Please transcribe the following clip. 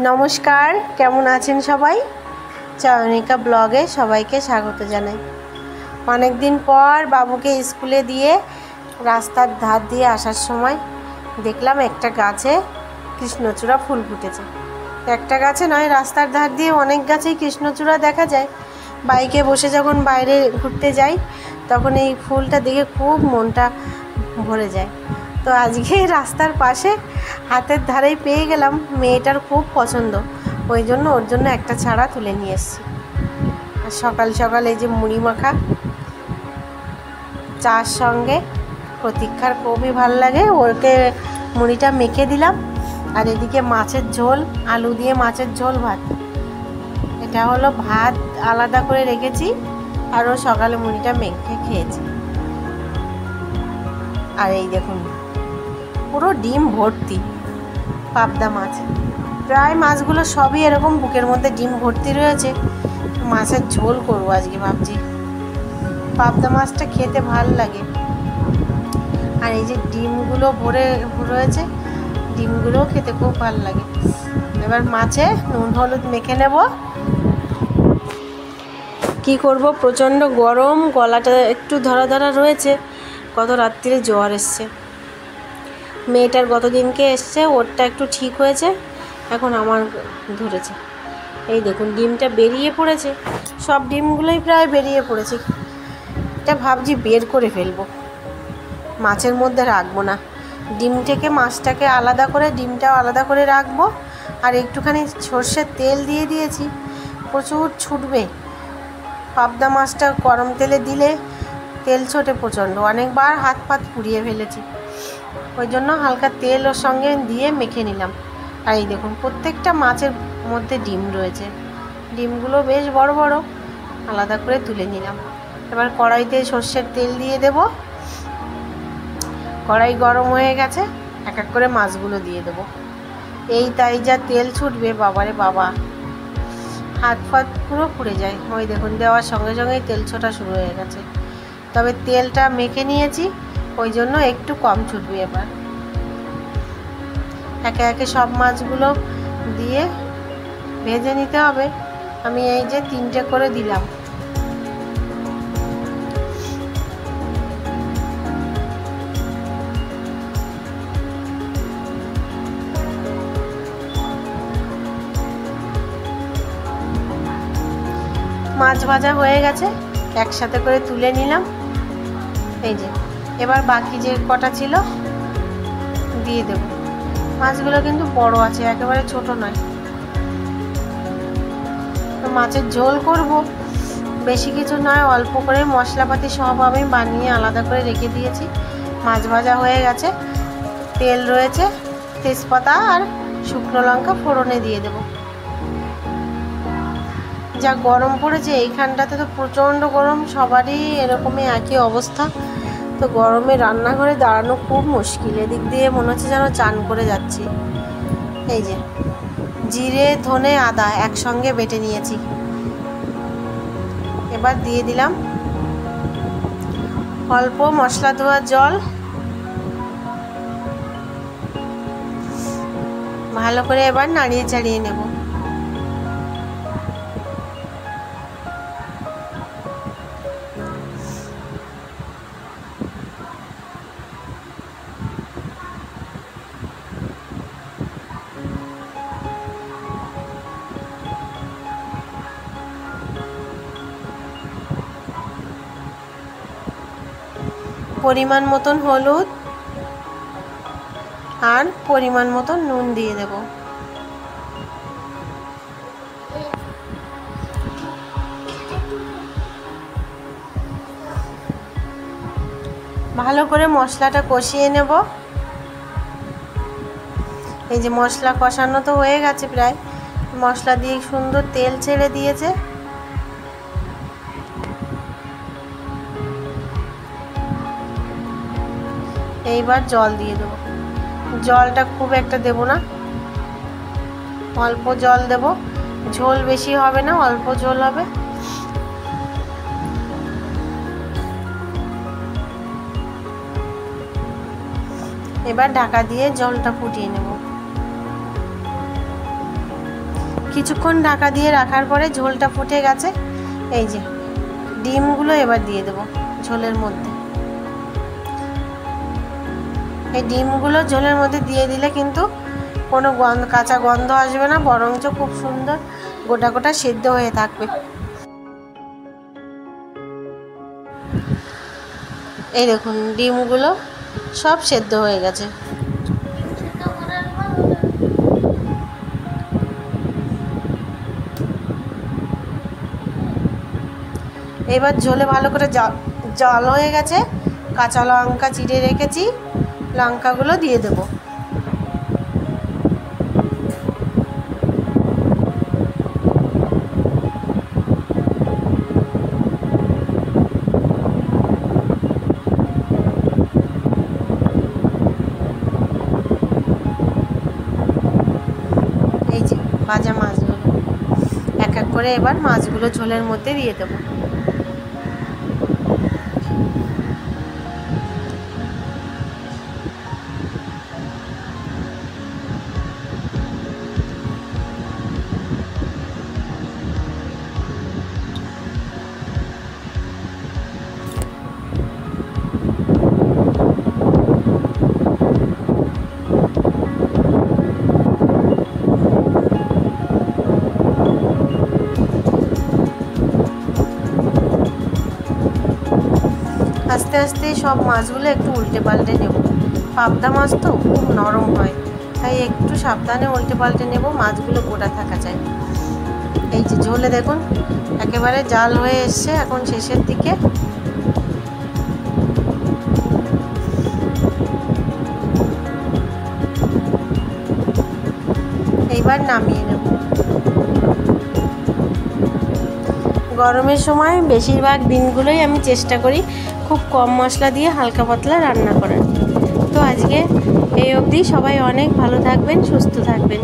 নমস্কার, কেমন আছেন সবাই? চয়নিকা ব্লগে সবাইকে স্বাগত জানাই। অনেক দিন পর বাবুকে স্কুলে দিয়ে রাস্তার ধার দিয়ে আসার সময় দেখলাম একটা গাছে কৃষ্ণচূড়া ফুল ফুটেছে। একটা গাছে নয়, রাস্তার ধার দিয়ে অনেক গাছেই কৃষ্ণচূড়া দেখা যায়। বাইকে বসে যখন বাইরে ঘুরতে যাই তখন এই ফুলটা দেখে খুব মনটা ভরে যায়। তো আজকে রাস্তার পাশে হাতের ধারেই পেয়ে গেলাম, মেয়েটার খুব পছন্দ, ওই জন্য ওর জন্য একটা ছাড়া তুলে নিয়ে এসেছি। আর সকাল সকাল এই যে মুড়ি মাখা চার সঙ্গে প্রতীক্ষার খুবই ভালো লাগে, ওকে মুড়িটা মেখে দিলাম। আর এদিকে মাছের ঝোল, আলু দিয়ে মাছের ঝোল ভাত। এটা হলো ভাত আলাদা করে রেখেছি, আর ও সকালে মুড়িটা মেখে খেয়েছি। আর এই দেখুন পুরো ডিম ভর্তি পাবদা মাছ। প্রায় মাছগুলো সবই এরকম বুকের মধ্যে ডিম ভর্তি রয়েছে। মাছের ঝোল করবো আজকে ভাবছি। পাবদা মাছটা খেতে ভালো লাগে। আর এই যে ডিমগুলো ভরে রয়েছে, ডিমগুলোও খেতে খুব ভালো লাগে। এবার মাছে নুন হলুদ মেখে নেব। কি করব, প্রচণ্ড গরম, গলাটা একটু ধরা ধরা রয়েছে। গত রাত্রিরে জ্বর এসছে, মেয়েটার গতদিনকে এসছে, ওরটা একটু ঠিক হয়েছে, এখন আমার ধরেছে। এই দেখুন ডিমটা বেরিয়ে পড়েছে, সব ডিমগুলোই প্রায় বেরিয়ে পড়েছে। এটা ভাবছি বের করে ফেলবো, মাছের মধ্যে রাখবো না। ডিম থেকে মাছটাকে আলাদা করে, ডিমটাও আলাদা করে রাখবো। আর একটুখানি সর্ষের তেল দিয়ে দিয়েছি, প্রচুর ছুটবে। পাবদা মাছটা গরম তেলে দিলে তেল ছোটে প্রচণ্ড, অনেকবার হাত ফাত পুড়িয়ে ফেলেছি। ওই জন্য হালকা তেল ওর সঙ্গে দিয়ে মেখে নিলাম। আর এই দেখুন প্রত্যেকটা মাছের মধ্যে ডিম রয়েছে, ডিমগুলো বেশ বড় বড়, আলাদা করে তুলে নিলাম। এবার কড়াইতে সর্ষের তেল দিয়ে দেব। কড়াই গরম হয়ে গেছে, এক এক করে মাছগুলো দিয়ে দেব। এই তাই যা তেল ছুটবে, বাবারে বাবা, হাত ফাত পুরো পুড়ে যায়। ওই দেখুন দেওয়ার সঙ্গে সঙ্গেই তেল ছোটা শুরু হয়ে গেছে। তবে তেলটা মেখে নিয়েছি, ওই জন্য একটু কম ছুটবে। এবার একে একে সব মাছগুলো দিয়ে ভেজে নিতে হবে। আমি এই যে 3টে করে দিলাম। মাছ ভাজা হয়ে গেছে, একসাথে করে তুলে নিলাম। এই যে এবার বাকি যে কটা ছিল দিয়ে দেব। মাছগুলো কিন্তু বড় আছে, একেবারে ছোট নয়। মাছের ঝোল করব, বেশি কিছু নয়, অল্প করে মশলাপাতি সব আমি বানিয়ে আলাদা করে রেখে দিয়েছি। মাছ ভাজা হয়ে গেছে, তেল রয়েছে, তেজপাতা আর শুকনো লঙ্কা ফোড়নে দিয়ে দেব। যা গরম পড়েছে এইখানটাতে, তো প্রচণ্ড গরম, সবারই এরকমই একই অবস্থা। তো গরমে রান্নাঘরে দাঁড়ানো খুব মুশকিল। এদিক দিয়ে মনে হচ্ছে যেন চান করে যাচ্ছি। এই যে জিরে ধনে আদা একসঙ্গে বেটে নিয়েছি। এবার দিয়ে দিলাম অল্প মশলা ধোয়া জল। ভালো করে এবার নাড়িয়ে চাড়িয়ে নেব। পরিমাণ মতন হলুদ আর পরিমাণ মতন নুন দিয়ে দেব। ভালো করে মশলাটা কষিয়ে নেব। এই যে মশলা কষানো তো হয়ে গেছে প্রায়, মশলা দিয়ে সুন্দর তেল ছেড়ে দিয়েছে। এইবার জল দিয়ে দেবো। জলটা খুব একটা দেব না, অল্প জল দেব। ঝোল বেশি হবে না, অল্প ঝোল হবে। এবার ঢাকা দিয়ে জলটা ফুটিয়ে নেব। কিছুক্ষণ ঢাকা দিয়ে রাখার পরে ঝোলটা ফুটে গেছে। এই যে ডিমগুলো এবার দিয়ে দেবো ঝোলের মধ্যে। এই ডিমগুলো ঝোলের মধ্যে দিয়ে দিলে কিন্তু কোনো কাঁচা গন্ধ আসবে না, বরঞ্চ খুব সুন্দর গোটা গোটা সেদ্ধ হয়ে থাকবে। এই দেখুন ডিমগুলো সব সেদ্ধ হয়ে গেছে। এবার ঝোলে ভালো করে জল হয়ে গেছে। কাঁচা লঙ্কা চিড়ে রেখেছি, লঙ্কাগুলো দিয়ে দেব। এই যে ভাজা মাছগুলো এক এক করে এবার মাছগুলো ঝোলের মধ্যে দিয়ে দেবো। আস্তে আস্তে সব মাছগুলো একটু উল্টে পাল্টে নেব। পাবদা মাছ তো খুব নরম হয়, তাই একটু সাবধানে উল্টে পাল্টে নেব, মাছগুলো গোটা থাকা চাই। এই যে ঝোলে দেখুন একেবারে জাল হয়ে এসছে এখন শেষের দিকে। এইবার নামিয়ে নেব। গরমের সময় বেশিরভাগ দিনগুলোই আমি চেষ্টা করি খুব কম মশলা দিয়ে হালকা পাতলা রান্না করার। তো আজকে এই অবধি, সবাই অনেক ভালো থাকবেন, সুস্থ থাকবেন।